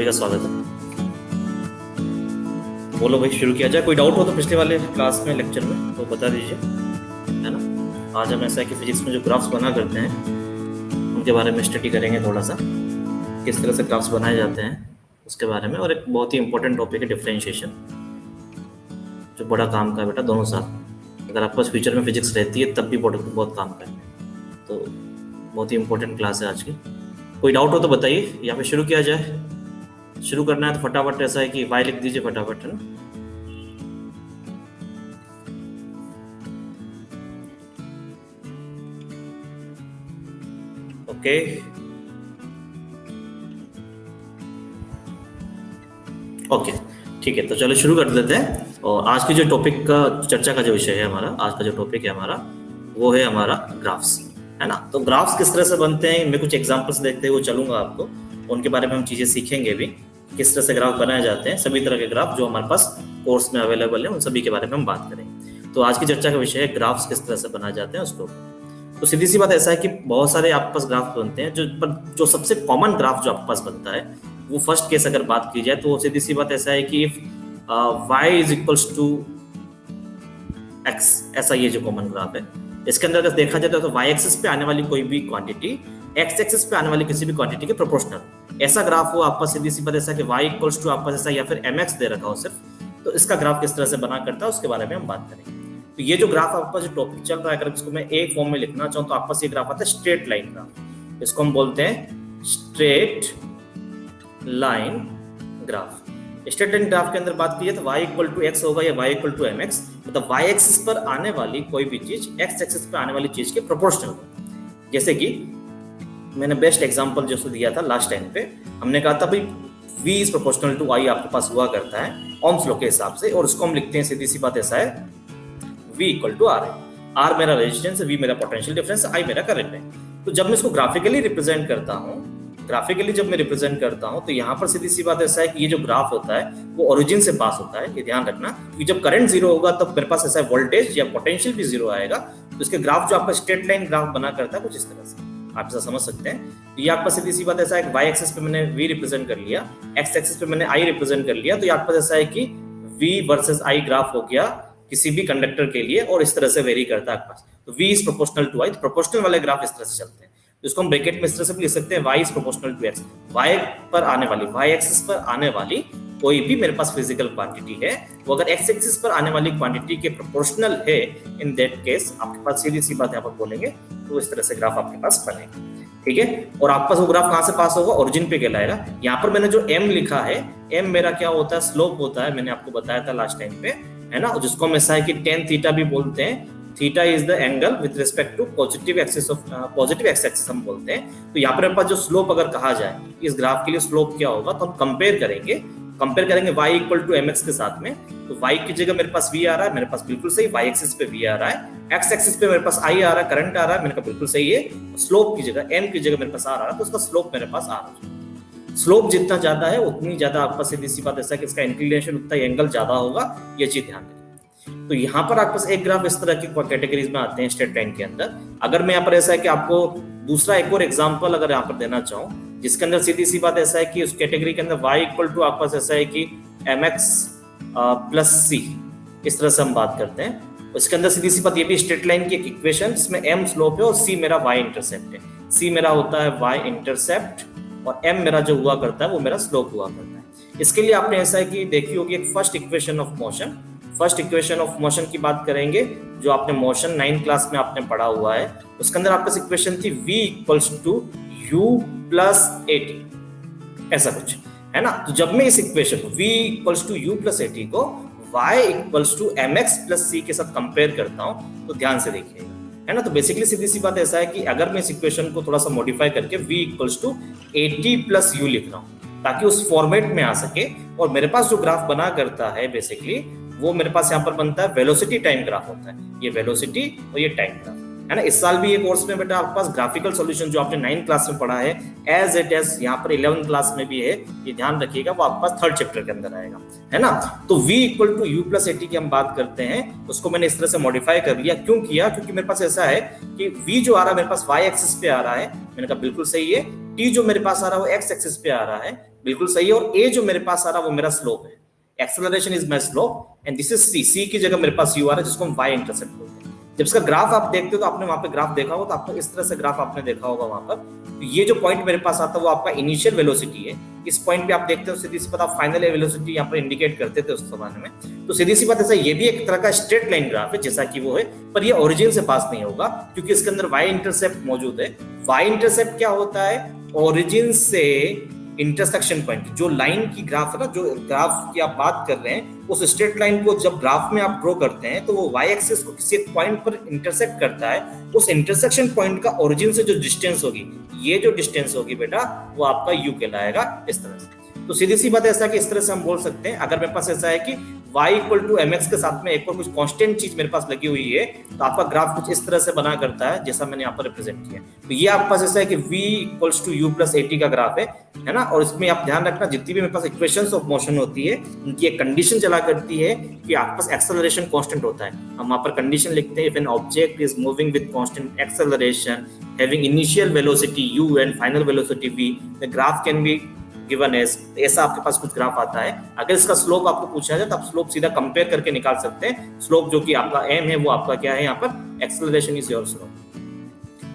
का स्वागत है। बोलो भाई, शुरू किया जाए। कोई डाउट हो तो पिछले वाले क्लास में, लेक्चर में तो बता दीजिए, है ना। आज हम ऐसा है कि फिजिक्स में जो ग्राफ्स बना करते हैं उनके बारे में स्टडी करेंगे, थोड़ा सा किस तरह से ग्राफ्स बनाए जाते हैं उसके बारे में। और एक बहुत ही इंपॉर्टेंट टॉपिक है डिफरेंशिएशन, जो बड़ा काम का है बेटा दोनों साथ। अगर आपके पास फ्यूचर में फिजिक्स रहती है तब भी बहुत काम का है, तो बहुत ही इंपॉर्टेंट क्लास है आज की। कोई डाउट हो तो बताइए, या फिर शुरू किया जाए। शुरू करना है तो फटाफट ऐसा है कि वाई लिख दीजिए फटाफट, है ना। ओके, ओके ठीक है, तो चलो शुरू कर देते हैं। और आज की जो टॉपिक का चर्चा का जो विषय है हमारा, आज का जो टॉपिक है हमारा, वो है हमारा ग्राफ्स, है ना। तो ग्राफ्स किस तरह से बनते हैं, मैं कुछ एग्जांपल्स देखते हुए चलूंगा आपको, उनके बारे में हम चीजें सीखेंगे भी, किस तरह से ग्राफ बनाए जाते हैं। सभी तरह के ग्राफ जो हमारे पास कोर्स में अवेलेबल है उन सभी के बारे में हम बात करेंगे। तो आज की चर्चा का विषय है ग्राफ्स किस तरह से बनाए जाते हैं उसको। तो सीधी सी बात ऐसा है कि बहुत सारे आपके पास ग्राफ बनते हैं, जो सबसे कॉमन ग्राफ जो आपके पास बनता है वो फर्स्ट केस अगर बात की जाए तो सीधी सी बात ऐसा है कि if y is equals to x, ऐसा ये जो कॉमन ग्राफ है, इसके अंदर अगर देखा जाए तो y एक्सिस पे आने वाली कोई भी क्वांटिटी x एक्सिस पे आने वाली किसी भी क्वांटिटी के प्रोपोर्शनल, ऐसा ग्राफ हो आपका। सीधी सी बात ऐसा कि y इक्वल्स टू आपका ऐसा, या फिर mx दे रखा हो सिर्फ, तो इसका ग्राफ किस तरह से बना करता है उसके बारे में हम बात करेंगे। तो ये जो ग्राफ आपका जो टॉपिक चल रहा है, अगर इसको मैं एक फॉर्म में लिखना चाहूँ तो आपका ये ग्राफ आता है स्ट्रेट लाइन ग्राफ। इसको हम बोलते हैं straight line graph. Straight line graph के अंदर बात की जाए तो y इक्वल टू एक्स होगा या y इक्वल टू mx, मतलब y एक्सिस पर आने वाली कोई भी चीज x एक्सिस पर आने वाली चीज के प्रोपोर्शनल हो। जैसे कि मैंने बेस्ट एग्जांपल जो दिया था लास्ट टाइम पे, हमने कहा था भाई v is proportional to i आपके पास हुआ करता है ओम्स लॉ के हिसाब से, और उसको हम लिखते हैं सीधी सी बात ऐसा है v इक्वल टू r है। r मेरा रेजिस्टेंस है, v मेरा पोटेंशियल डिफरेंस है, i मेरा करंट है। तो जब मैं इसको ग्राफिकली रिप्रेजेंट करता हूँ, जब मैं रिप्रेजेंट करता हूं तो यहाँ पर सीधी सी बात ऐसा है कि ये जो ग्राफ होता है वो ओरिजिन से पास होता है, ये ध्यान रखना। कि जब करंट जीरो होगा तब मेरे पास ऐसा वोल्टेज या पोटेंशियल भी जीरो आएगा। तो इसके ग्राफ जो आपका स्ट्रेट लाइन ग्राफ बना करता है कुछ इस तरह से, आप ऐसा समझ सकते हैं। तो ये आपका सीधी सी बात ऐसा है कि y एक्सिस पे मैंने v रिप्रेजेंट कर लिया, x एक्सिस पे मैंने i रिप्रेजेंट कर लिया। तो ये आपके पास ऐसा है कि v वर्सेस i ग्राफ हो गया किसी भी कंडक्टर के लिए, और इस तरह से वेरी करता है आपके पास। तो v is proportional to i, तो प्रोपोर्शनल वाले ग्राफ इस तरह से चलते हैं। इसको हम ब्रैकेट में इस तरह से भी लिख सकते हैं, y is proportional to x। y पर आने वाली, y एक्सिस पर आने वाली कोई भी मेरे पास फिजिकल क्वांटिटी है, वो अगर x एक्सिस पर आने वाली क्वांटिटी के प्रोपोर्शनल है, इन दैट केस आपके पास सीधी सी बात यहाँ पर बोलेंगे तो इस तरह से ग्राफ आपके पास बनेगा, ठीक है। और आपके पास वो ग्राफ कहाँ से पास होगा, ओरिजिन पे कहलाएगा। यहाँ पर मैंने जो m लिखा है, m मेरा क्या होता है, स्लोप होता है, मैंने आपको बताया था लास्ट टाइम पे, है ना, जिसको हम ऐसा है कि tan थीटा भी बोलते हैं। Theta is the angle with respect to positive axis of positive X axis हम बोलते हैं। तो यहाँ पर मेरे पास जो स्लोप अगर कहा जाए इस ग्राफ के लिए स्लोप क्या होगा, तो हम कंपेयर करेंगे y इक्वल टू mx के साथ में। तो y की जगह मेरे पास v आ रहा है, मेरे पास बिल्कुल सही, y एक्सिस पे v आ रहा है, x एक्सिस पे मेरे पास i आ रहा है, करंट आ रहा है, मैंने कहा बिल्कुल सही है। स्लोप की जगह m की जगह मेरे पास आ रहा है, तो उसका स्लोप मेरे पास आ रहा है। स्लोप जितना ज्यादा है उतनी ज्यादा आपका सीधी सी बात ऐसा है कि इसका इंक्लिनेशन उतना ही एंगल ज्यादा होगा, ये चीज ध्यान रखिए। तो यहाँ पर आपके पास एक ग्राफ इस तरह की कैटेगरीज में आते हैं स्ट्रेट लाइन के अंदर। अगर मैं यहाँ पर ऐसा है कि आपको दूसरा एक और एग्जांपल अगर यहाँ पर देना चाहूँ, जिसके अंदर सीधी सी बात ऐसा है कि उस कैटेगरी के अंदर y इक्वल टू आपके पास ऐसा है कि mx प्लस c, इस तरह से हम बात करते हैं। उसके अंदर सीधी सी बात ये भी स्ट्रेट लाइन की एक इक्वेशन, जिसमें m स्लोप है और c मेरा y इंटरसेप्ट है। c मेरा होता है y इंटरसेप्ट और m मेरा जो हुआ करता है वो मेरा स्लोप हुआ करता है। इसके लिए आपने ऐसा है कि देखी होगी एक फर्स्ट इक्वेशन ऑफ मोशन की बात करेंगे, जो आपने मोशन 9 क्लास में आपने पढ़ा हुआ है। उसके अंदर आपके इक्वेशन थी v equals to u plus at, ऐसा कुछ, है ना। तो जब मैं इस equation v equals to u plus at को y equals to mx plus c के साथ कंपेयर करता हूं, तो ध्यान से देखिएगा, है ना। तो बेसिकली सीधी सी बात ऐसा है कि अगर मैं इस इक्वेशन को थोड़ा सा मॉडिफाई करके v equals to at plus u लिख रहा हूं ताकि उस फॉर्मेट में आ सके, और मेरे पास जो ग्राफ बना करता है बेसिकली वो मेरे पास यहाँ पर बनता है वेलोसिटी टाइम ग्राफ होता है, ये वेलोसिटी और ये टाइम ग्राफ, है ना। इस साल भी ये कोर्स में बेटा आपके पास ग्राफिकल सॉल्यूशन जो आपने 9 क्लास में पढ़ा है एज इट इज यहाँ पर 11 क्लास में भी है, ये ध्यान रखिएगा, वो आपके पास 3rd चैप्टर के अंदर आएगा, है ना। तो v equal to u plus at की हम बात करते हैं, उसको मैंने इस तरह से मॉडिफाई कर लिया। क्यों किया, क्योंकि मेरे पास ऐसा है कि v जो आ रहा है मेरे पास y एक्सिस पे आ रहा है, मैंने कहा बिल्कुल सही है। टी जो मेरे पास आ रहा है वो एक्स एक्सिस पे आ रहा है, बिल्कुल सही है, और ए जो मेरे पास आ रहा है वो मेरा स्लोप है, acceleration is my slope and this is C, C की जगह मेरे पास यू आ रहा है जिसको हम वाई इंटरसेप्ट बोलते हैं। जब इसका ग्राफ आप देखते हो तो आपने वहां पे ग्राफ देखा होगा, तो आपको इस तरह से ग्राफ आपने देखा होगा वहां पर, तो ये जो पॉइंट मेरे पास आता है वो आपका इनिशियल वेलोसिटी है, इस पॉइंट पे आप देखते हो सीधी सी बात आप फाइनल वेलोसिटी यहाँ पर इंडिकेट करते थे उस जमाने में, तो सीधी सी बात ऐसा ये भी एक तरह का स्ट्रेट लाइन ग्राफ है जैसा कि वो है, पर ये ओरिजिन से पास नहीं होगा क्योंकि इसके अंदर वाई इंटरसेप्ट मौजूद है। वाई इंटरसेप्ट क्या होता है, ओरिजिन से इंटरसेक्शन पॉइंट, जो लाइन की ग्राफ है ना, जो ग्राफ की आप बात कर रहे हैं, उस स्ट्रेट लाइन को जब ग्राफ में आप ड्रॉ करते हैं तो वो वाई एक्सिस को किसी एक पॉइंट पर इंटरसेक्ट करता है, उस इंटरसेक्शन पॉइंट का ओरिजिन से जो डिस्टेंस होगी, ये जो डिस्टेंस होगी बेटा वो आपका यू कहलाएगा इस तरह से। तो सीधी सी बात ऐसा है कि इस तरह से हम बोल सकते हैं, अगर मेरे पास ऐसा है कि y इक्वल टू mx के साथ में एक और कुछ कांस्टेंट चीज मेरे पास लगी हुई है, तो आपका ग्राफ कुछ इस तरह से बना करता है जैसा मैंने यहाँ पर रिप्रेजेंट किया। तो ये आपके पास ऐसा है कि v equals to u plus at का ग्राफ है ना, और इसमें आप ध्यान रखना जितनी भी मेरे पास इक्वेशंस ऑफ मोशन होती है उनकी एक कंडीशन चला करती है कि आपके पास एक्सेलरेशन कांस्टेंट होता है। हम वहाँ पर कंडीशन लिखते हैं, if an object is moving with constant acceleration having initial velocity u and final velocity v, the graph can be given as, ऐसा आपके पास कुछ ग्राफ आता है। अगर इसका स्लोप आपको पूछा जाए तो आप स्लोप सीधा कंपेयर करके निकाल सकते हैं, स्लोप जो कि आपका m है वो आपका क्या है यहाँ पर, एक्सेलरेशन इज योर स्लोप।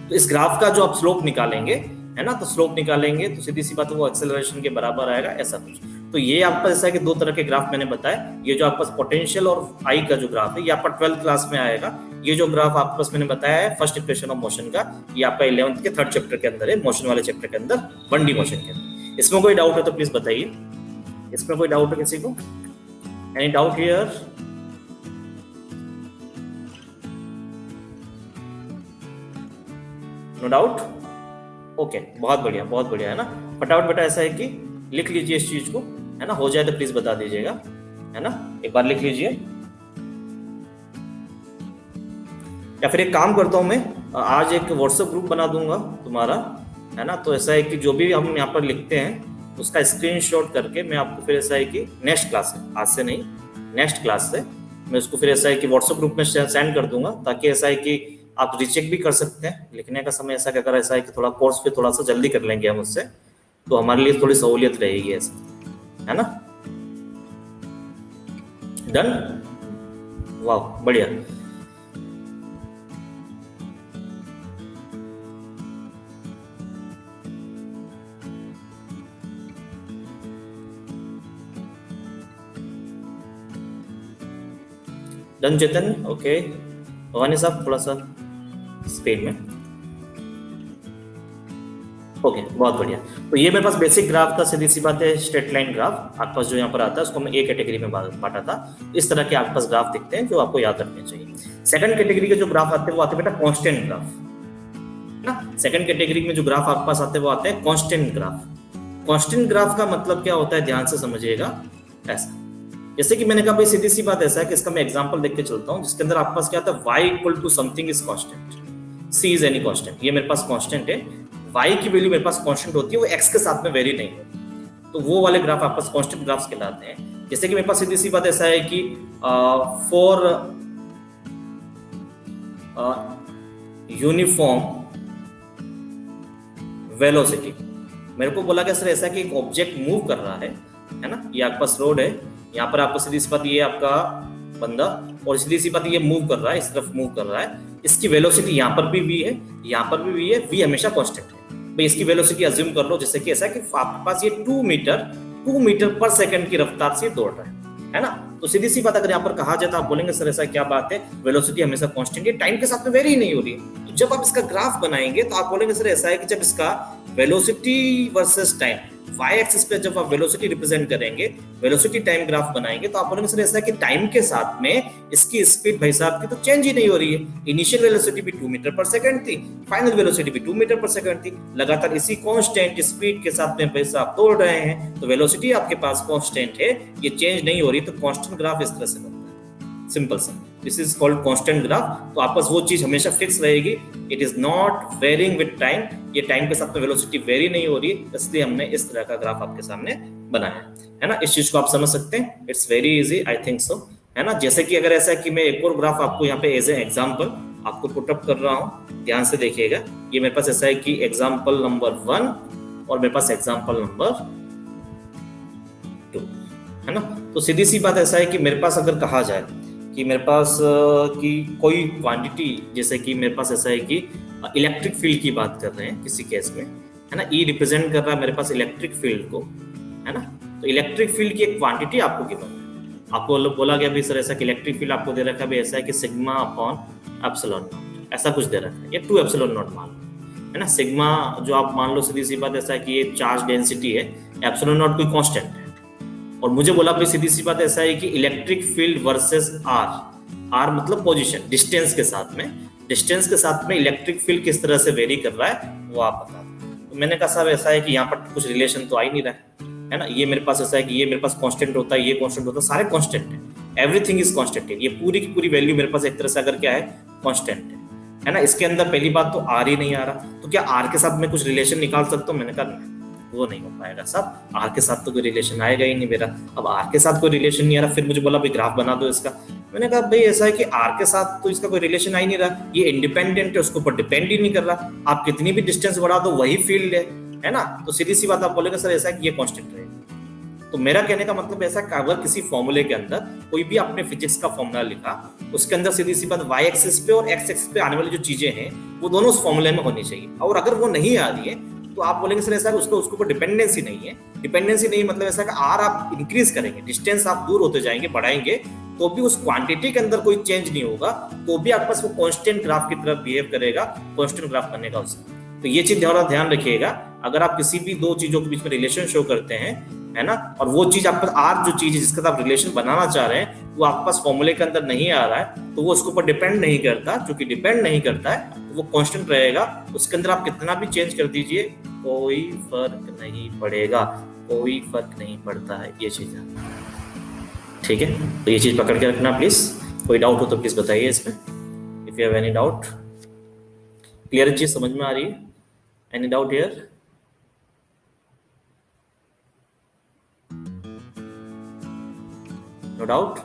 तो इस ग्राफ का जो आप स्लोप निकालेंगे है ना, तो स्लोप निकालेंगे तो सीधी सी बात है वो एक्सेलरेशन के बराबर आएगा, ऐसा कुछ। तो ये आपका जैसा कि दो तरह के ग्राफ मैंने बताया, ये जो आपका पोटेंशियल और आई का जो ग्राफ है ये आपका 12th क्लास में आएगा। ये जो ग्राफ आपके पास मैंने बताया है फर्स्ट इक्वेशन ऑफ मोशन का, ये आपका 11th के 3rd चैप्टर के अंदर है, मोशन वाले चैप्टर के अंदर, 1D मोशन के अंदर। इसमें कोई डाउट है तो प्लीज बताइए, इसमें कोई डाउट है किसी को? Any doubt here? No doubt? Okay, बहुत बढ़िया है ना। फटाफट बेटा ऐसा है कि लिख लीजिए इस चीज को, है ना, हो जाए तो प्लीज बता दीजिएगा, है ना, एक बार लिख लीजिए। या फिर एक काम करता हूं मैं, आज एक व्हाट्सएप ग्रुप बना दूंगा तुम्हारा, है ना, तो ऐसा है कि जो भी हम यहाँ पर लिखते हैं उसका स्क्रीनशॉट करके मैं आपको फिर ऐसा है कि नेक्स्ट क्लास से, आज से नहीं नेक्स्ट क्लास से मैं उसको फिर ऐसा है कि व्हाट्सएप ग्रुप में सेंड कर दूंगा, ताकि ऐसा है कि आप रीचेक भी कर सकते हैं लिखने का समय। ऐसा अगर ऐसा है कि थोड़ा कोर्स पे थोड़ा सा जल्दी कर लेंगे हम उससे, तो हमारे लिए थोड़ी सहूलियत रहेगी, ऐसा है ना। डन, वाह बढ़िया। डन चेतन, ओके। भवानी साहब थोड़ा सा स्पीड में, ओके बहुत बढ़िया। तो ये मेरे पास बेसिक ग्राफ था, सीधी सी बात है, स्ट्रेट लाइन ग्राफ आपके पास जो यहाँ पर आता है उसको मैं ए कैटेगरी में बांटा था। इस तरह के आपके पास ग्राफ दिखते हैं जो आपको याद रखने चाहिए। सेकंड कैटेगरी के जो ग्राफ आते हैं वो आते हैं बेटा कांस्टेंट ग्राफ ना। सेकंड कैटेगरी में जो ग्राफ आपके पास आते हैं वो आते हैं कांस्टेंट ग्राफ। कांस्टेंट ग्राफ का मतलब क्या होता है, ध्यान से समझिएगा। ऐसा जैसे कि मैंने कहा भाई सीधी सी बात ऐसा है कि इसका मैं एग्जांपल देख के चलता हूं, जिसके अंदर आपके पास क्या आता है, y equal to something is constant, c is any constant. ये मेरे पास कांस्टेंट है, y की वैल्यू मेरे पास कांस्टेंट होती है, वो x के साथ में वेरी नहीं होती, तो वो वाले ग्राफ आपके पास कांस्टेंट ग्राफ्स कहलाते हैं। जैसे कि मेरे पास सीधी सी बात ऐसा है कि फॉर यूनिफॉर्म वेलोसिटी, मेरे को बोला गया सर ऐसा कि एक ऑब्जेक्ट मूव कर रहा है ना, ये आपके पास रोड है, यहाँ पर आपको सीधी सी बात ये आपका बंदा, और सीधी सी बात ये मूव कर रहा है, इस तरफ मूव कर रहा है, इसकी वेलोसिटी यहाँ पर भी v है, यहाँ पर भी v है, v हमेशा कांस्टेंट है भाई। इसकी वेलोसिटी अज्यूम कर लो जैसे कि ऐसा कि आपके पास ये 2 मीटर पर सेकंड की रफ्तार से दौड़ रहा है ना। तो सीधी सी बात अगर यहाँ पर कहा जाए तो आप बोलेंगे सर ऐसा क्या बात है, वेलोसिटी हमेशा कांस्टेंट है, टाइम के साथ में वेरी नहीं हो रही है। तो जब आप इसका ग्राफ बनाएंगे तो आप बोलेंगे सर ऐसा है कि जब इसका velocity versus time, y axis पे जब आप वेलोसिटी रिप्रेजेंट करेंगे, वेलोसिटी टाइम ग्राफ बनाएंगे, तो आप बोलेंगे सर ऐसा है कि टाइम के साथ में इसकी स्पीड भाई साहब की तो चेंज ही नहीं हो रही है। इनिशियल वेलोसिटी भी 2 मीटर पर सेकंड थी, फाइनल वेलोसिटी भी 2 मीटर पर सेकंड थी, लगातार इसी कांस्टेंट स्पीड के साथ में भाई साहब दौड़ रहे हैं, तो वेलोसिटी आपके पास कांस्टेंट है, ये चेंज नहीं हो रही, तो कांस्टेंट ग्राफ इस तरह से बनता है, सिंपल सा। This is called constant graph. तो आपके पास वो चीज हमेशा फिक्स रहेगी, it is not varying with time, ये टाइम के साथ में वेलोसिटी वेरी नहीं हो रही, इसलिए हमने इस तरह का ग्राफ आपके सामने बनाया है ना। इस चीज को आप समझ सकते हैं, it's very easy, I think so, है ना। जैसे कि अगर ऐसा है कि मैं एक और ग्राफ आपको यहाँ पे एज ए एग्जांपल आपको पुट अप कर रहा हूँ, ध्यान से देखिएगा। ये मेरे पास ऐसा है कि एग्जांपल नंबर 1 और मेरे पास एग्जाम्पल नंबर 2, है ना। तो सीधी सी बात ऐसा है कि मेरे पास अगर कहा जाए कि मेरे पास कि कोई क्वांटिटी, जैसे कि मेरे पास ऐसा है कि इलेक्ट्रिक फील्ड की बात कर रहे हैं किसी केस में, है ना। ई रिप्रेजेंट कर रहा है मेरे पास इलेक्ट्रिक फील्ड को, है ना। तो इलेक्ट्रिक फील्ड की एक क्वांटिटी आपको गिवन है, आपको बोला गया भी सर ऐसा कि इलेक्ट्रिक फील्ड आपको दे रखा है भी ऐसा है कि सिग्मा अपॉन एप्सिलॉन नॉट, ऐसा कुछ दे रखा है, या 2 एप्सिलॉन नॉट मान लो, है ना। सिग्मा जो आप मान लो सीधी सी बात ऐसा है कि ये चार्ज डेंसिटी है, एप्सिलॉन नॉट कोई कांस्टेंट है, और मुझे बोला भी सीधी सी बात ऐसा है कि electric field versus R, R मतलब पोजीशन, डिस्टेंस के साथ में, डिस्टेंस के साथ में इलेक्ट्रिक फील्ड किस तरह से वेरी कर रहा है वो आप बता दो। तो मैंने कहा साहब ऐसा है कि यहाँ पर कुछ रिलेशन तो आ ही नहीं रहा है ना। ये मेरे पास ऐसा है कि ये मेरे पास कांस्टेंट होता है, ये कांस्टेंट होता है, सारे कांस्टेंट है, एवरीथिंग इज कांस्टेंट है, ये पूरी की पूरी वैल्यू मेरे पास एक तरह से अगर क्या है कांस्टेंट है ना। इसके अंदर पहली बात तो आर ही नहीं आ रहा, तो क्या आर के साथ मैं कुछ रिलेशन निकाल सकता हूँ? मैंने कहा वो नहीं हो पाएगा साहब, आर के साथ तो कोई रिलेशन आएगा ही नहीं मेरा। अब आर के साथ कोई रिलेशन नहीं आ रहा, फिर मुझे बोला भाई ग्राफ बना दो इसका। मैंने कहा भाई ऐसा है कि आर के साथ तो इसका कोई रिलेशन आ ही नहीं रहा, ये इंडिपेंडेंट है, उसके ऊपर डिपेंड ही नहीं कर रहा, आप कितनी भी डिस्टेंस बढ़ा दो वही फील्ड है ना। तो सीधी सी बात आप बोलेंगे सर ऐसा है कि ये कांस्टेंट रहेगा। तो मेरा कहने का मतलब ऐसा कि अगर किसी फॉर्मूले के अंदर कोई भी आपने फिजिक्स का फॉर्मूला लिखा, उसके अंदर सीधी सी बात वाई एक्सिस पे और एक्स एक्सिस पे आने वाली जो चीजें हैं वो दोनों उस फॉर्मूले में होनी चाहिए, और अगर वो नहीं आ रही है तो आप बोलेंगे सर ऐसा उसके ऊपर डिपेंडेंसी नहीं है। डिपेंडेंसी नहीं मतलब ऐसा कि आर आप इंक्रीज करेंगे, डिस्टेंस आप दूर होते जाएंगे, बढ़ाएंगे, तो भी उस क्वांटिटी के अंदर कोई चेंज नहीं होगा, तो भी आपके पास वो कांस्टेंट ग्राफ की तरफ बिहेव करेगा, कांस्टेंट ग्राफ बनेगा उसका। तो ये चीज ध्यान रखिएगा, अगर आप किसी भी दो चीजों के बीच में रिलेशन शो करते हैं, है ना, और वो चीज आपके पास आर जो चीज है जिसके साथ आप रिलेशन बनाना चाह रहे हैं वो आपके पास फॉर्मूले के अंदर नहीं आ रहा है, तो वो उसके ऊपर डिपेंड नहीं करता। क्योंकि डिपेंड नहीं करता है तो वो कांस्टेंट रहेगा, उसके अंदर आप कितना भी चेंज कर दीजिए कोई फर्क नहीं पड़ेगा, कोई फर्क नहीं पड़ता है। ये चीज है, ठीक है। तो ये चीज पकड़ के रखना प्लीज। कोई डाउट हो तो प्लीज बताइए इसमें, if you have any doubt. Clear चीज समझ में आ रही है? Any doubt here? No doubt?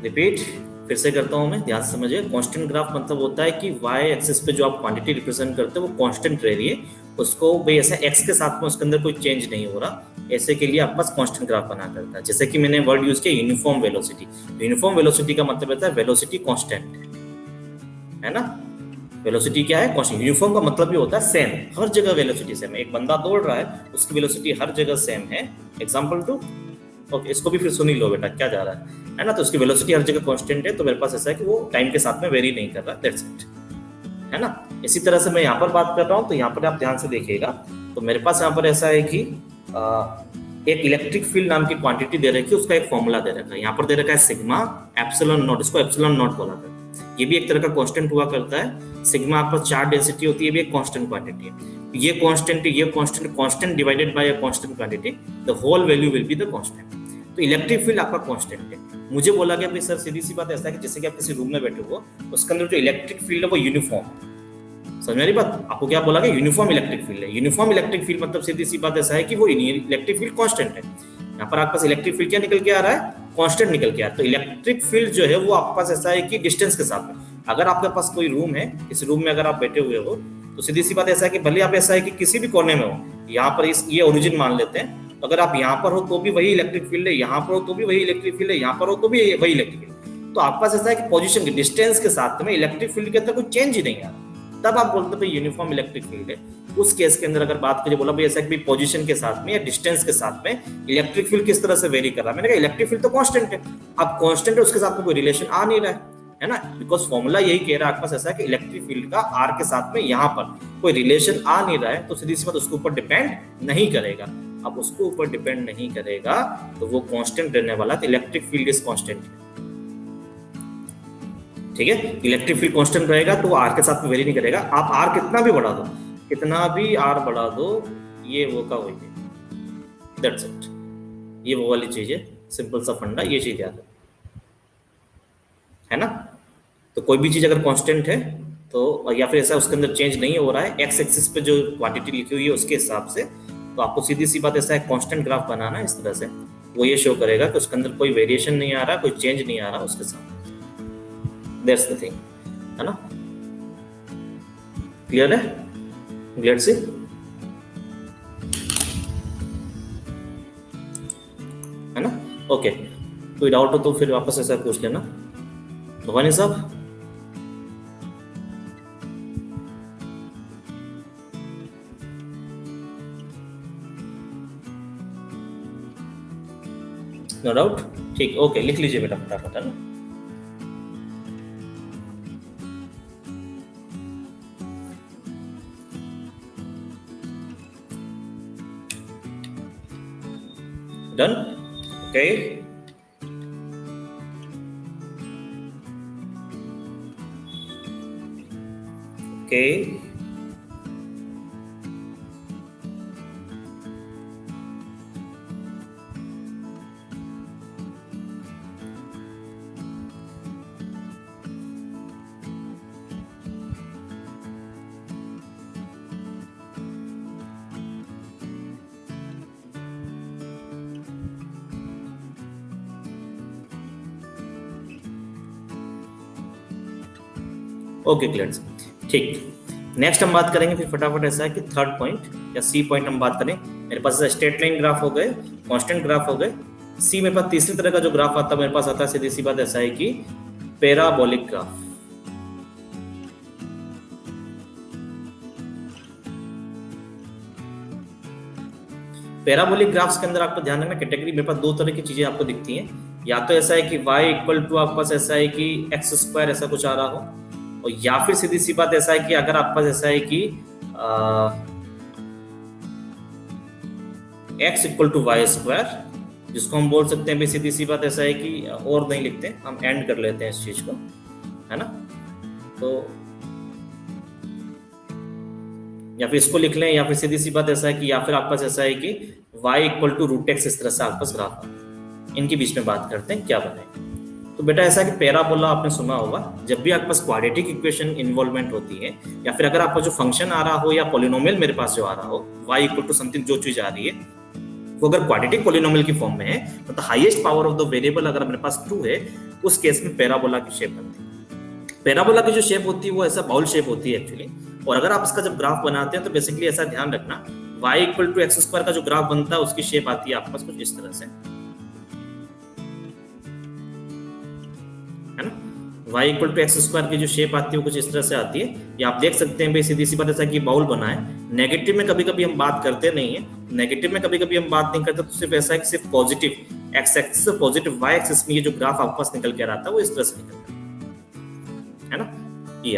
Repeat फिर से करता हूं मैं, ध्यान से समझिए। कांस्टेंट ग्राफ मतलब होता है कि वाई एक्सिस पे जो आप क्वांटिटी रिप्रेजेंट करते हैं वो कांस्टेंट रह रही है, उसको भाई ऐसा एक्स के साथ में उसके अंदर कोई चेंज नहीं हो रहा, ऐसे के लिए आप बस कांस्टेंट ग्राफ बना करता है। जैसे कि मैंने वर्ड यूज किया यूनिफॉर्म वेलोसिटी। यूनिफॉर्म वेलोसिटी का मतलब होता है वेलोसिटी कांस्टेंट है ना। वेलोसिटी क्या है? कांस्टेंट। यूनिफॉर्म का मतलब भी होता है सेम, हर जगह वेलोसिटी सेम है। एक बंदा दौड़ रहा है उसकी वेलोसिटी हर जगह सेम है। एग्जांपल 2, ओके, इसको भी फिर सुन ही लो बेटा क्या जा रहा है ना। तो उसकी वेलोसिटी हर जगह कांस्टेंट है, तो मेरे पास ऐसा है कि वो टाइम के साथ में वेरी नहीं कर रहा, दैट्स इट, है ना। इसी तरह से मैं यहाँ पर बात कर रहा हूँ, तो यहाँ पर आप ध्यान से देखिएगा। तो मेरे पास यहाँ पर ऐसा है कि एक इलेक्ट्रिक फील्ड नाम की क्वांटिटी दे रखी है, उसका एक फॉर्मूला दे रखा है। यहाँ पर दे रखा है सिग्मा एप्सिलॉन नॉट, इसको एप्सिलॉन नॉट बोला करता है। ये भी एक तरह का कांस्टेंट हुआ करता है। सिग्मा आपका चार्ज डेंसिटी होती है, ये भी एक कांस्टेंट क्वांटिटी है। ये constant divided by a constant quantity, the whole value will be the constant. तो इलेक्ट्रिक फील्ड आपका कांस्टेंट है। मुझे बोला गया भाई सर सीधी सी बात ऐसा है कि जैसे कि आप किसी रूम में बैठे हो, उसके अंदर जो इलेक्ट्रिक फील्ड है वो यूनिफॉर्म, समझ मेरी बात? आपको क्या बोला गया? यूनिफॉर्म इलेक्ट्रिक फील्ड है। यूनिफॉर्म इलेक्ट्रिक फील्ड मतलब सीधी सी बात ऐसा है कि वो इलेक्ट्रिक फील्ड कांस्टेंट है। यहाँ पर आपके पास इलेक्ट्रिक फील्ड क्या निकल के आ रहा है? कांस्टेंट निकल के आ रहा है। तो इलेक्ट्रिक फील्ड जो है वो आपके पास ऐसा है कि डिस्टेंस के साथ में, अगर आपके पास कोई रूम है, इस रूम में अगर आप बैठे हुए हो, तो सीधी सी बात ऐसा है कि भले आप ऐसा है कि किसी भी कोने में हो, यहाँ पर ये ओरिजिन मान लेते हैं, तो अगर आप यहाँ पर हो तो भी वही इलेक्ट्रिक फील्ड है, यहाँ पर हो तो भी वही इलेक्ट्रिक फील्ड है, यहाँ पर हो तो भी वही इलेक्ट्रिक फील्ड। तो आपके पास ऐसा है कि पोजीशन के डिस्टेंस के साथ में इलेक्ट्रिक फील्ड के अंदर कोई चेंज ही नहीं आ रहा, तब आप बोलते भाई यूनिफॉर्म इलेक्ट्रिक फील्ड है। उस केस के अंदर अगर बात करें, बोला भाई ऐसा कि पोजीशन के साथ में या डिस्टेंस के साथ में इलेक्ट्रिक फील्ड किस तरह से वेरी कर रहा है। मैंने कहा इलेक्ट्रिक फील्ड तो कांस्टेंट है। अब कांस्टेंट है, उसके साथ में कोई रिलेशन आ नहीं रहा है ना, बिकॉज फॉर्मूला यही कह रहा है आपके पास ऐसा है कि इलेक्ट्रिक फील्ड का आर के साथ में यहाँ पर कोई रिलेशन आ नहीं रहा है, तो सीधी सी बात उसके ऊपर डिपेंड नहीं करेगा। अब उसको ऊपर डिपेंड नहीं करेगा तो वो कांस्टेंट रहने वाला, तो इलेक्ट्रिक फील्ड इज कांस्टेंट, ठीक है। इलेक्ट्रिक फील्ड कांस्टेंट रहेगा तो वो आर के साथ में वेरी नहीं करेगा। आप आर कितना भी बढ़ा दो, कितना भी आर बढ़ा दो, ये वो का वही है, दैट्स इट। ये वो वाली चीज है, सिंपल सा फंडा, ये चीज याद है ना। तो कोई भी चीज अगर कांस्टेंट है तो, या फिर ऐसा उसके अंदर चेंज नहीं हो रहा है, एक्स एक्सिस पे जो क्वांटिटी लिखी हुई है उसके हिसाब से, तो आपको सीधी सी बात ऐसा है कांस्टेंट ग्राफ बनाना है इस तरह से, वो ये शो करेगा कि उसके अंदर कोई वेरिएशन नहीं आ रहा, कोई चेंज नहीं आ रहा उसके साथ। दैट्स द थिंग, है ना। क्लियर है? लेट्स सी, है ना? ओके, कोई डाउट हो तो फिर वापस ऐसा पूछ लेना। भवानी साहब, नो डाउट, ठीक, ओके, लिख लीजिए बेटा फटाफट, है ना? Done, okay, okay, okay, clear, ठीक। नेक्स्ट हम बात करेंगे फिर फटाफट ऐसा है कि थर्ड पॉइंट या सी पॉइंट हम बात करें। मेरे पास स्ट्रेट लाइन ग्राफ हो गए, कांस्टेंट ग्राफ हो गए। सी मेरे पास तीसरी तरह का जो ग्राफ आता है मेरे पास आता है, सीधी सी बात ऐसा है कि पैराबोलिक ग्राफ। पैराबोलिक ग्राफ्स के अंदर आपको ध्यान रखना, कैटेगरी मेरे पास दो तरह की चीजें आपको दिखती हैं। या तो ऐसा है कि y इक्वल टू आपके पास ऐसा है कि एक्स स्क्वायर ऐसा कुछ आ रहा हो, और या फिर सीधी सी बात ऐसा है कि अगर आपके पास ऐसा है कि x equal to y square, जिसको हम बोल सकते हैं भाई सीधी सी बात ऐसा है कि, और नहीं लिखते, हम एंड कर लेते हैं इस चीज को, है ना? तो या फिर इसको लिख लें, या फिर सीधी सी बात ऐसा है कि, या फिर आपके पास ऐसा है कि y equal to root x, इस तरह से आपके पास ग्राफ है। इनके बीच में बात करते हैं क्या बने। तो बेटा ऐसा है कि पैराबोला आपने सुना होगा, जब भी आपके पास क्वाड्रेटिक इक्वेशन इन्वॉल्वमेंट होती है, या फिर अगर आपका जो फंक्शन आ रहा हो या पॉलिनोमियल मेरे पास जो आ रहा हो, y इक्वल टू समथिंग जो चीज आ रही है, वो अगर क्वाड्रेटिक पॉलिनोमियल की फॉर्म में है, तो highest power of the variable अगर अपने पास 2 है, उस केस में पैराबोला की शेप बनती है। पैराबोला की जो शेप होती है वो ऐसा बाउल शेप होती है एक्चुअली। और अगर आप इसका जब ग्राफ बनाते हैं तो बेसिकली ऐसा ध्यान रखना, y equal to x square का जो ग्राफ बनता है उसकी शेप आती है आपके पास कुछ इस तरह से, है ना? y equal to x square की जो शेप आती है वो कुछ इस तरह से आती है। ये आप देख सकते हैं भाई सीधी सी बात ऐसा कि बाउल बना है। नेगेटिव में कभी कभी हम बात करते नहीं है, नेगेटिव में कभी कभी हम बात नहीं करते, तो सिर्फ ऐसा है कि सिर्फ पॉजिटिव एक्स एक्सिस से पॉजिटिव y एक्सिस में ये जो ग्राफ आपके पास निकल के आता है वो इस तरह से निकलता है ना? ये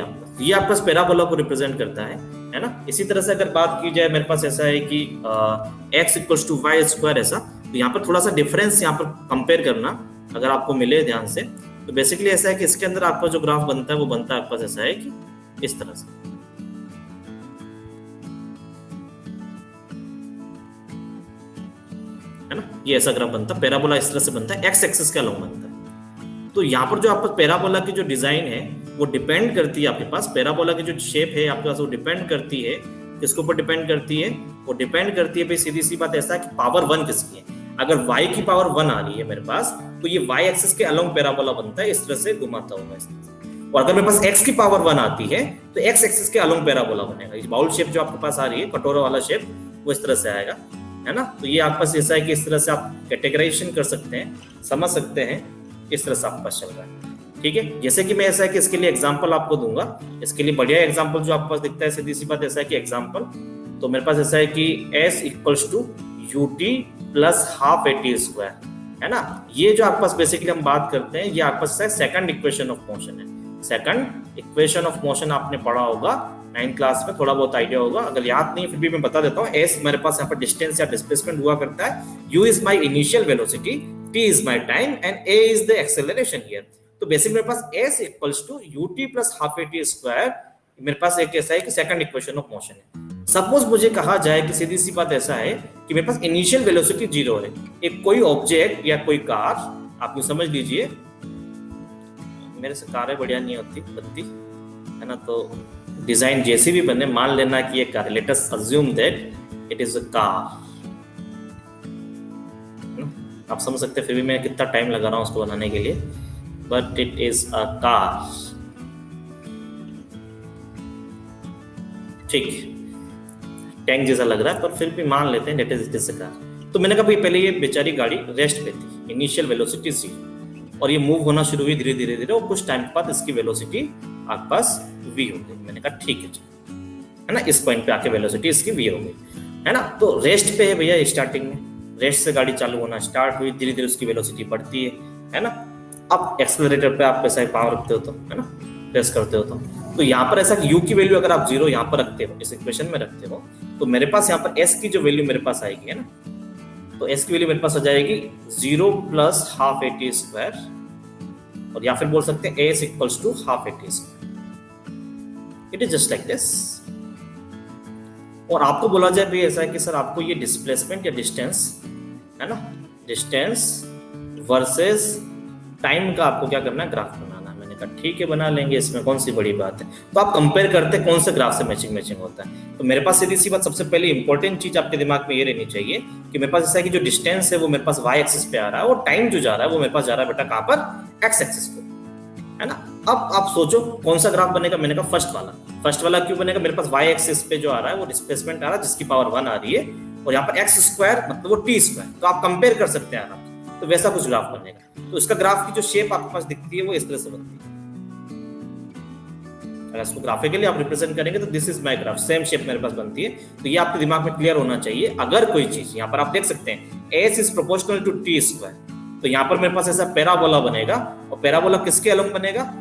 आपके पास पैराबोला को रिप्रेजेंट करता है ना? इसी तरह से अगर बात की जाए, मेरे पास ऐसा है कि x equals to y square ऐसा, तो यहाँ पर थोड़ा सा डिफरेंस यहाँ पर कंपेयर करना अगर आपको मिले ध्यान से, तो बेसिकली ऐसा है कि इसके अंदर आपका जो ग्राफ बनता है वो बनता है आपके पास ऐसा है कि इस तरह से, है ना? ये ऐसा ग्राफ बनता है, पैराबोला इस तरह से बनता है, एक्स एक्सिस के अलोंग बनता है। तो यहाँ पर जो आपका पैराबोला की जो डिजाइन है वो डिपेंड करती है, आपके पास पैराबोला की जो शेप है आपके पास वो डिपेंड करती है, किसके ऊपर डिपेंड करती है? वो डिपेंड करती है भाई सीधी सी बात ऐसा है कि पावर 1 किसकी है। अगर y की पावर 1 आ रही है मेरे पास, तो ये y एक्सिस के अलोंग पैराबोला बनता है, इस तरह से घुमाता होगा इस तरह से। और अगर मेरे पास x की पावर 1 आती है तो x एक्सिस के अलोंग पैराबोला बनेगा। ये बाउल शेप जो आपके पास आ रही है, कटोरा वाला शेप, वो इस तरह से आएगा, है ना? तो ये आपके पास ऐसा है कि इस तरह से आप कैटेगराइजेशन कर सकते हैं, समझ सकते हैं, इस तरह से आपके पास चल रहा है। ठीक है, जैसे कि मैं ऐसा है कि इसके लिए एग्जांपल आपको दूंगा, इसके लिए बढ़िया एग्जांपल जो आपके पास दिखता है, सीधी सी बात ऐसा है कि एग्जांपल, तो मेरे पास ऐसा है कि s equals to ut plus half at square, है ना? ये जो आपके पास बेसिकली हम बात करते हैं, ये आपके पास सेकंड इक्वेशन ऑफ मोशन है। सेकंड इक्वेशन ऑफ मोशन आपने पढ़ा होगा 9th क्लास में, थोड़ा बहुत आइडिया होगा, अगर याद नहीं फिर भी मैं बता देता हूँ। s मेरे पास यहाँ पर डिस्टेंस या डिस्प्लेसमेंट हुआ करता है, u is my initial velocity, t is my time and a is the acceleration here. तो बेसिकली मेरे पास s equals to ut plus half at square मेरे पास एक ऐसा है कि सेकंड इक्वेशन ऑफ मोशन है। सपोज मुझे कहा जाए कि सीधी सी बात ऐसा है कि मेरे पास इनिशियल वेलोसिटी 0 है, एक कोई ऑब्जेक्ट या कोई कार, आप ये समझ लीजिए, मेरे से कारें बढ़िया नहीं होती बनती, है ना? तो डिजाइन जैसी भी बने, मान लेना कि ये car, let us assume that it is a car, आप समझ सकते हैं फिर भी मैं कितना टाइम लगा रहा हूँ उसको बनाने के लिए, but it is a car. ठीक, टैंक जैसा लग रहा है, पर फिर भी मान लेते हैं लेट इज कार। तो मैंने कहा भाई पहले ये बेचारी गाड़ी रेस्ट पे थी, इनिशियल वेलोसिटी सी, और ये मूव होना शुरू हुई धीरे धीरे धीरे, और कुछ टाइम बाद इसकी वेलोसिटी आपके पास v हो गई। मैंने कहा ठीक है जी, है ना, इस पॉइंट पे आके वेलोसिटी इसकी v हो गई, है ना। तो रेस्ट पे है भैया, स्टार्टिंग में रेस्ट से गाड़ी चालू होना स्टार्ट हुई, धीरे धीरे उसकी वेलोसिटी बढ़ती है ना। अब एक्सेलरेटर पे आप ऐसा पावर रखते हो तो, है ना, प्रेस करते हो तो यहाँ पर ऐसा कि u की वैल्यू अगर आप 0 यहाँ पर रखते हो, इस इक्वेशन में रखते हो, तो मेरे पास यहाँ पर s की जो वैल्यू मेरे पास आएगी, है ना, तो s की वैल्यू मेरे पास आ जाएगी 0 + हाफ at स्क्वायर, और या फिर बोल सकते हैं s = half at square. It is just like this. और आपको बोला जाए भी ऐसा है कि सर आपको ये डिस्प्लेसमेंट या डिस्टेंस, है ना, डिस्टेंस वर्सेस टाइम का आपको क्या करना है, ग्राफ बनाना है। मैंने कहा ठीक है बना लेंगे, इसमें कौन सी बड़ी बात है। तो आप कंपेयर करते कौन से ग्राफ से मैचिंग होता है। तो मेरे पास सीधी सी बात, सबसे पहले इंपॉर्टेंट चीज आपके दिमाग में ये रहनी चाहिए कि मेरे पास ऐसा है कि जो डिस्टेंस है वो मेरे पास y एक्सिस पे आ रहा है, और टाइम जो जा रहा है वो मेरे पास जा रहा है बेटा कहां पर, x एक्सिस पे, है ना। अब आप सोचो कौन सा ग्राफ बनेगा। मैंने कहा फर्स्ट वाला क्यों बनेगा, मेरे पास y एक्सिस पे जो आ रहा है वो डिस्प्लेसमेंट आ रहा है जिसकी पावर 1 आ रही है, और यहाँ पर x स्क्वायर मतलब वो t स्क्वायर, तो आप कंपेयर कर सकते हैं आराम से। तो वैसा कुछ ग्राफ बनेगा। तो इसका ग्राफ की जो शेप आपके पास दिखती है वो इस तरह से बनती है। अगर इसको ग्राफिकली आप रिप्रेजेंट करेंगे तो this is my graph, same shape मेरे पास बनती है। तो ये आपके दिमाग में क्लियर होना चाहिए। अगर कोई चीज यहाँ पर आप देख सकते हैं s is proportional to t square, तो यहाँ पर मेरे पास ऐसा पैराबोला बनेगा, और पैराबोला किसके अलोंग बनेगा,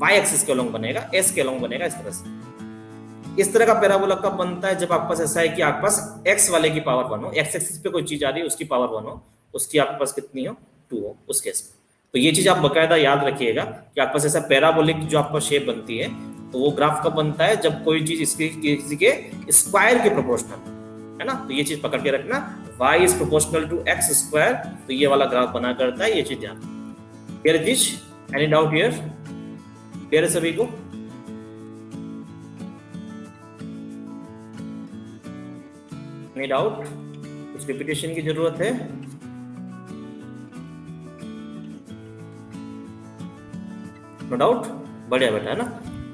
y एक्सिस के अलोंग बनेगा, s के अलोंग बनेगा, इस तरह से। इस तरह का पैराबोला कब बनता है, जब आपके पास ऐसा है कि आपके पास x वाले की पावर 1 हो, x एक्सिस पे कोई चीज आ रही है उसकी पावर 1 हो, उसकी आपके पास कितनी हो, 2 हो उस केस में। तो ये चीज आप बकायदा याद रखिएगा कि आपके पास ऐसा पैराबोलिक जो आपका शेप बनती है, तो वो ग्राफ कब बनता है, जब कोई चीज इसके किसी के स्क्वायर के प्रोपोर्शनल, है ना। तो ये चीज पकड़ के रखना, y is proportional to x square, तो ये वाला ग्राफ बना करता है, ये चीज ध्यान। Clear this, any doubt here, clear है सभी को। एनी डाउट, कुछ रिपीटेशन की जरूरत है। नो डाउट, बढ़िया बेटा, है ना।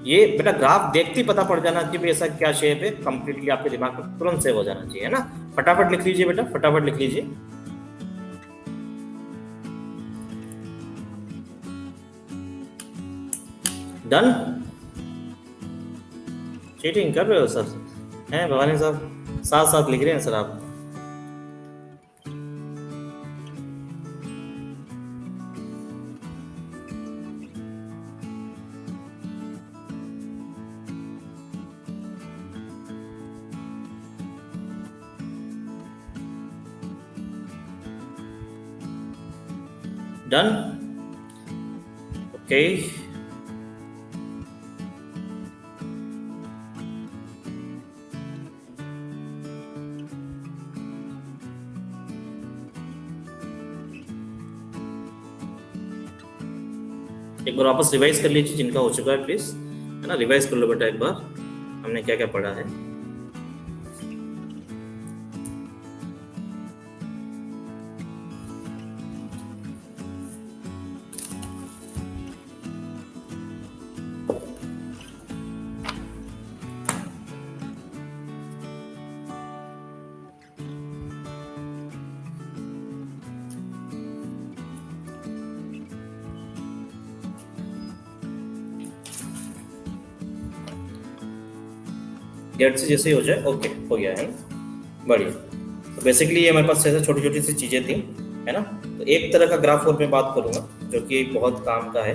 ये बेटा ग्राफ देखते ही पता पड़ जाना चाहिए ऐसा क्या शेप है, कंप्लीटली आपके दिमाग में तुरंत सेव हो जाना चाहिए, है ना। फटाफट लिख लीजिए बेटा, फटाफट लिख लीजिए। डन, चीटिंग कर रहे हो सर, हैं भवानी साहब, साथ साथ लिख रहे हैं सर आप। Done? Okay. एक बार वापस रिवाइज कर लीजिए जिनका हो चुका है, प्लीज, है ना, रिवाइज कर लो बेटा एक बार, हमने क्या क्या पढ़ा है। डेट से जैसे ही हो जाए, ओके हो गया है, बढ़िया। तो बेसिकली ये हमारे पास ऐसे छोटी छोटी सी चीजें थी, है ना। तो एक तरह का ग्राफ और मैं बात करूंगा जो कि बहुत काम का है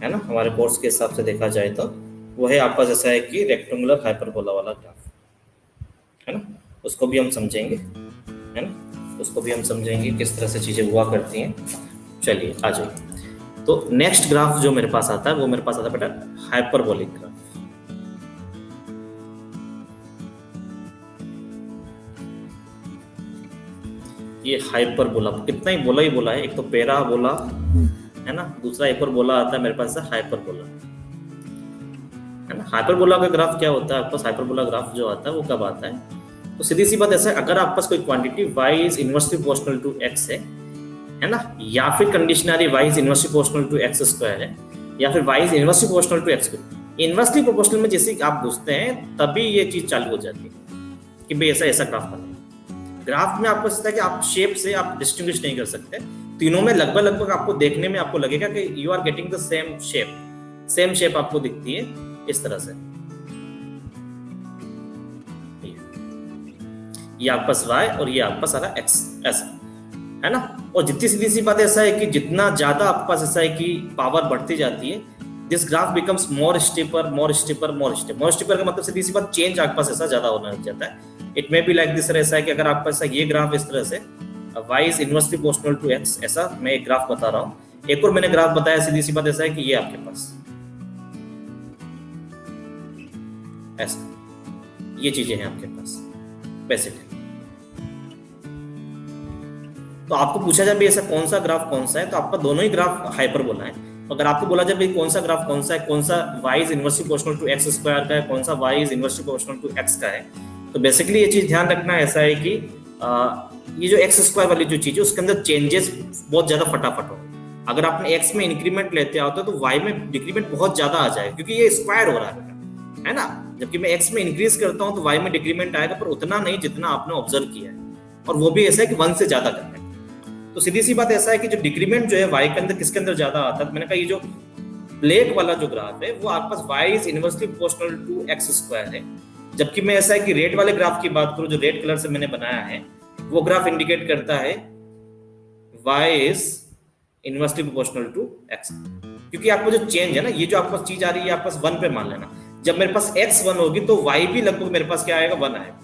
ना, हमारे कोर्स के हिसाब से देखा जाए तो वो है आपका जैसा है कि रेक्टेंगुलर हाइपरबोला वाला ग्राफ, है ना। उसको भी हम समझेंगे, है ना, उसको भी हम समझेंगे किस तरह से चीजें हुआ करती हैं। चलिए आ जाइए। तो नेक्स्ट ग्राफ जो मेरे पास आता है वो मेरे पास आता है बेटा हाइपरबोलिक ग्राफ। ये हाइपरबोला, कितना ही बोला है, एक तो पैराबोला है ना, दूसरा एक और बोला आता है मेरे पास हाइपरबोला, है ना। हाइपरबोला का ग्राफ क्या होता है आपके पास, हाइपरबोला ग्राफ जो आता है वो कब आता है, तो सीधी सी बात ऐसा है, अगर आपके पास कोई quantity y is inversely proportional to x है ना, या फिर कंडीशन आ रही y is inversely proportional to x square है, या फिर y is inversely proportional to x square. Inversely proportional में जैसे आप घुसते हैं तभी ये चीज चालू हो जाती है, कि भाई ऐसा ऐसा ग्राफ बनेगा। ग्राफ में आपको लगता है कि आप शेप से आप डिस्टिंग्विश नहीं कर सकते, तीनों में लगभग लगभग आपको देखने में आपको लगेगा कि you are getting the same shape आपको दिखती है इस तरह से। ये आपका पास y और ये आपका सारा x ऐसा है ना। और जितनी सीधी सी बात ऐसा है कि जितना ज्यादा आपके पास ऐसा है कि पावर बढ़ती जाती है, this graph becomes more steeper का मतलब सीधी सी बात चेंज आपके पास ऐसा ज्यादा होना लग जाता है। It may be like this, ऐसा है कि अगर आपका ऐसा ये ग्राफ इस तरह से y is inversely proportional to x, ऐसा मैं एक ग्राफ बता रहा हूँ। एक और मैंने ग्राफ बताया, सीधी सी बात ऐसा है कि ये आपके पास ऐसा ये चीजें हैं आपके पास बेसिकली। तो आपको पूछा जाए ऐसा कौन सा ग्राफ कौन सा है, तो आपका दोनों ही ग्राफ हाइपरबोला है। अगर आपको बोला जाए कौन सा ग्राफ कौन सा है, कौन सा y is inversely proportional to x square का है, कौन सा y is inversely proportional to x का है, तो बेसिकली ये चीज ध्यान रखना ऐसा है कि ये जो x स्क्वायर वाली जो चीज है उसके अंदर चेंजेस बहुत ज्यादा फटाफट हो। अगर आपने x में इंक्रीमेंट लेते आओ तो y में डिक्रीमेंट बहुत ज्यादा आ जाए, क्योंकि ये स्क्वायर हो रहा है ना। जबकि मैं x में इंक्रीज करता हूँ तो y में डिक्रीमेंट आएगा, पर उतना नहीं जितना आपने ऑब्जर्व किया है, और वो भी ऐसा है कि 1 से ज्यादा करना है। तो सीधी सी बात ऐसा है कि जो डिक्रीमेंट जो है y के अंदर किसके अंदर ज्यादा आता है, मैंने कहा ये जो ब्लैक वाला जो ग्राफ है वो आपके पास y is inversely proportional to x square है। जबकि मैं ऐसा है कि रेड वाले ग्राफ की बात करूं, जो रेड कलर से मैंने बनाया है, वो ग्राफ इंडिकेट करता है y is inversely proportional to x, क्योंकि आपको जो चेंज है ना, ये जो आपके पास चीज आ रही है आपके पास 1 पे मान लेना, जब मेरे पास x 1 होगी तो y भी लगभग मेरे पास क्या आएगा 1 आएगा।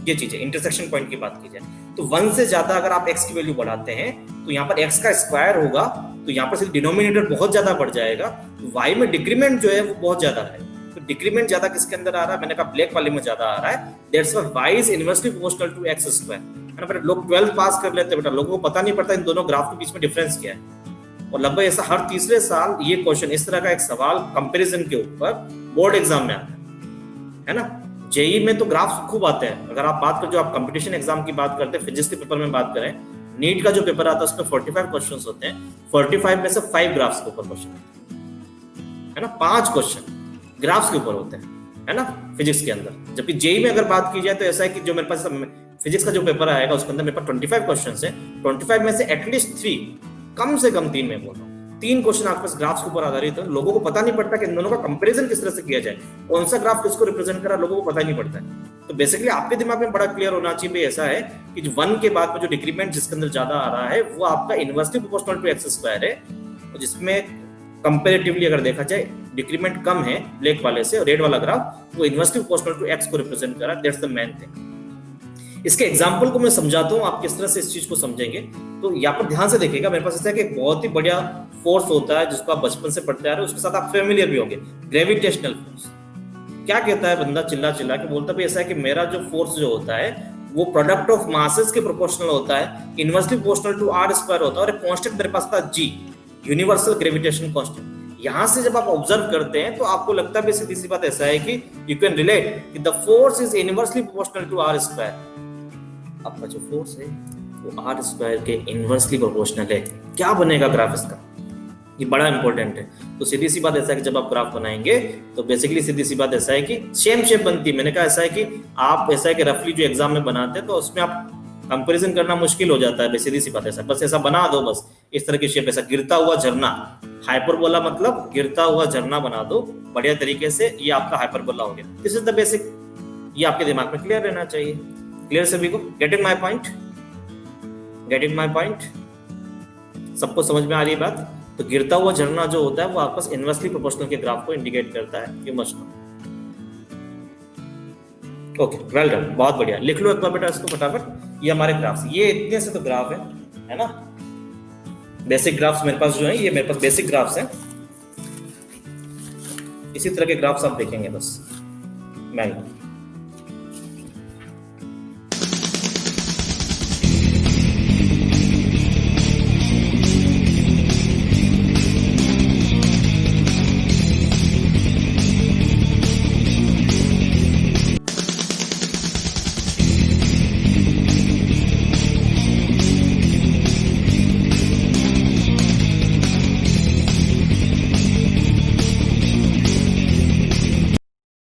ये चीज है, इंटरसेक्शन पॉइंट की बात की जाए तो 1 से ज्यादा अगर आप x की वैल्यू बढ़ाते हैं तो यहाँ पर x का स्क्वायर होगा, तो यहाँ पर डिनोमिनेटर बहुत ज्यादा बढ़ जाएगा, तो y में डिक्रीमेंट जो है वो बहुत ज्यादा है। तो डिक्रीमेंट ज्यादा किसके अंदर आ रहा है, मैंने कहा ब्लैक वाले में ज्यादा आ रहा है, that's why y is inversely proportional to x square है ना। बेटा लोग 12 पास कर लेते हैं, बेटा लोगों को पता नहीं पड़ता इन दोनों ग्राफ के बीच में डिफरेंस क्या है। और लगभग ऐसा हर तीसरे साल ये क्वेश्चन इस तरह का एक सवाल कंपैरिजन के ऊपर बोर्ड एग्जाम में आता है ना। जेई में तो ग्राफ्स खूब आते हैं। अगर आप बात करें, जो आप कंपटीशन एग्जाम की बात करते हैं, फिजिक्स के पेपर में बात करें, नीट का जो पेपर आता है उसमें 45 क्वेश्चंस होते हैं, 45 में से 5 ग्राफ्स के ऊपर क्वेश्चन है ना, 5 क्वेश्चन ग्राफ्स के ऊपर होते हैं है ना फिजिक्स के अंदर। जबकि जेई में अगर बात की जाए तो ऐसा है कि जो मेरे पास फिजिक्स का जो पेपर आएगा उसके अंदर मेरे पास 25 क्वेश्चंस है, 25 में से एटलीस्ट 3, कम से कम 3 में बोल रहा हूँ, 3 क्वेश्चन आपके पास ग्राफ्स के ऊपर आधारित है। लोगों को पता नहीं पड़ता कि इन दोनों का कंपैरिजन किस तरह से किया जाए, कौन सा ग्राफ किसको रिप्रेजेंट करा, लोगों को पता ही नहीं पड़ता है। तो बेसिकली आपके दिमाग में बड़ा क्लियर होना चाहिए ऐसा है कि जो 1 के बाद में जो डिक्रीमेंट जिसके अंदर ज्यादा आ रहा है वो आपका inversely proportional to x square है, और जिसमें कंपैरेटिवली अगर देखा जाए डिक्रीमेंट कम है ब्लैक वाले से, और रेड वाला ग्राफ वो इनवर्सली प्रोपोर्शनल टू x को रिप्रेजेंट कर रहा है। That's the main thing. इसके एग्जांपल को मैं समझाता हूं, आप किस तरह से इस चीज को समझेंगे। तो यहाँ पर ध्यान से देखिएगा, मेरे पास ऐसा है कि एक बहुत ही बढ़िया फोर्स होता है जिसको आप बचपन से पढ़ते आ रहे हो, उसके साथ आप फेमिलियर भी होंगे, ग्रेविटेशनल फोर्स। क्या कहता है बंदा चिल्ला चिल्ला के बोलता है ऐसा है कि मेरा जो फोर्स जो होता है वो प्रोडक्ट ऑफ मासेस के प्रोपोर्शनल होता है, inversely proportional to r square होता है, और एक कांस्टेंट मेरे पास था g, यूनिवर्सल ग्रेविटेशन कांस्टेंट। यहां से जब आप ऑब्जर्व करते हैं तो आपको लगता है सीधी सी बात ऐसा है कि यू कैन रिलेट कि the force is inversely proportional to r square. आपका जो फोर्स है वो r स्क्वायर के इनवर्सली प्रोपोर्शनल है। क्या बनेगा ग्राफ इसका, ये बड़ा इंपॉर्टेंट है। तो सीधी सी बात ऐसा है कि जब आप ग्राफ बनाएंगे तो बेसिकली सीधी सी बात ऐसा है कि सेम शेप बनती है। मैंने कहा ऐसा है कि आप ऐसा है कि रफली जो एग्जाम में बनाते हैं तो उसमें आप कंपैरिजन करना मुश्किल हो जाता है। सीधी सी बात ऐसा, बस ऐसा बना दो, बस इस तरह की शेप, ऐसा गिरता हुआ झरना, हाइपरबोला मतलब गिरता हुआ झरना बना दो बढ़िया तरीके से, ये आपका हाइपरबोला हो गया। दिस इज द बेसिक, ये आपके दिमाग में क्लियर रहना चाहिए। क्लियर सभी को? Getting my point? Getting my point? सबको समझ में आ रही है बात? तो गिरता हुआ झरना जो होता है वो आपस इनवर्सली प्रोपोर्शनल के ग्राफ को इंडिकेट करता है। You must know. Okay, well done, बहुत बढ़िया। लिख लो एक बार बेटा इसको फटाफट। ये हमारे ग्राफ्स, ये इतने से तो ग्राफ है ना, बेसिक ग्राफ्स मेरे पास जो है, ये मेरे पास बेसिक ग्राफ्स हैं। इसी तरह के ग्राफ्स आप देखेंगे बस। मैं